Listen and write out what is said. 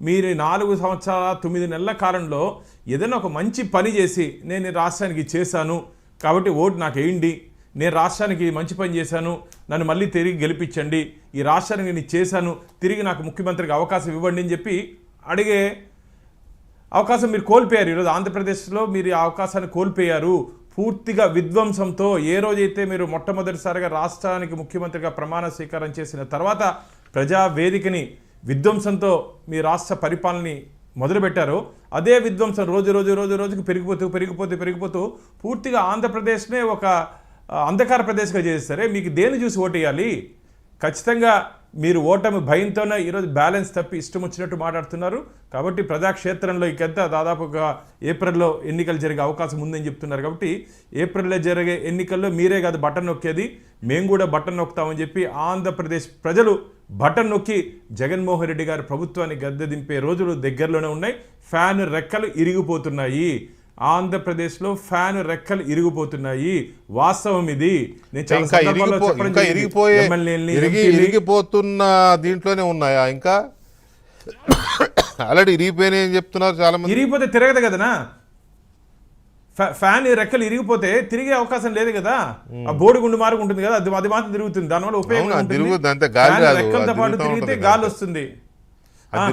మీరు 4 సంవత్సరాల 9 నెలల కాలంలో ఏదైనా ఒక మంచి పని చేసి నేను రాష్ట్రానికి చేశాను కాబట్టి ఓటు నాకు వేయండి, నేను రాష్ట్రానికి మంచి పని చేశాను, నన్ను మళ్ళీ తిరిగి గెలిపించండి, ఈ రాష్ట్రానికి నేను చేశాను, తిరిగి నాకు ముఖ్యమంత్రికి అవకాశం ఇవ్వండి అని చెప్పి అడిగే అవకాశం మీరు కోల్పోయారు. ఈరోజు ఆంధ్రప్రదేశ్లో మీరు ఆ అవకాశాన్ని కోల్పోయారు. పూర్తిగా విధ్వంసంతో ఏ రోజైతే మీరు మొట్టమొదటిసారిగా రాష్ట్రానికి ముఖ్యమంత్రిగా ప్రమాణ స్వీకారం చేసిన తర్వాత ప్రజావేదికని విధ్వంసంతో మీ రాష్ట్ర పరిపాలనని మొదలుపెట్టారో అదే విధ్వంసం రోజుకి పెరిగిపోతూ పూర్తిగా ఆంధ్రప్రదేశ్నే ఒక అంధకార ప్రదేశ్గా చేస్తారే. మీకు దేని చూసి ఓటేయాలి? ఖచ్చితంగా మీరు ఓటమి భయంతోనే ఈరోజు బ్యాలెన్స్ తప్పి ఇష్టం వచ్చినట్టు మాట్లాడుతున్నారు. కాబట్టి ప్రజాక్షేత్రంలో ఇకంతా దాదాపుగా ఏప్రిల్లో ఎన్నికలు జరిగే అవకాశం ఉందని చెప్తున్నారు. కాబట్టి ఏప్రిల్లో జరిగే ఎన్నికల్లో మీరే కాదు బటన్ నొక్కేది, మేము కూడా బటన్ నొక్కుతామని చెప్పి ఆంధ్రప్రదేశ్ ప్రజలు బటన్ నొక్కి జగన్మోహన్ రెడ్డి గారి ప్రభుత్వాన్ని గద్దె దింపే రోజులు దగ్గరలోనే ఉన్నాయి. ఫ్యాన్ రెక్కలు ఇరిగిపోతున్నాయి. ఆంధ్రప్రదేశ్లో ఫ్యాన్ రెక్కలు ఇరిగిపోతున్నాయి. వాస్తవం ఇది. ఇరిగిపోతున్న దీంట్లోనే ఉన్నాయా? ఇంకా ఆల్రెడీ ఇరిగిపోయినాయి అని చెప్తున్నారు చాలా మంది. ఇరిగిపోతే తిరగదు కదనా, ఫ్యాన్ రెక్కలు ఇరిగిపోతే తిరిగే అవకాశం లేదు కదా. ఆ బోడిగుండు మార్గం ఉంటుంది కదా, అది మాత్రం తిరుగుతుంది. దానివల్ల ఉపయోగం రెక్కలతో పాటు తిరిగితే గాలి వస్తుంది.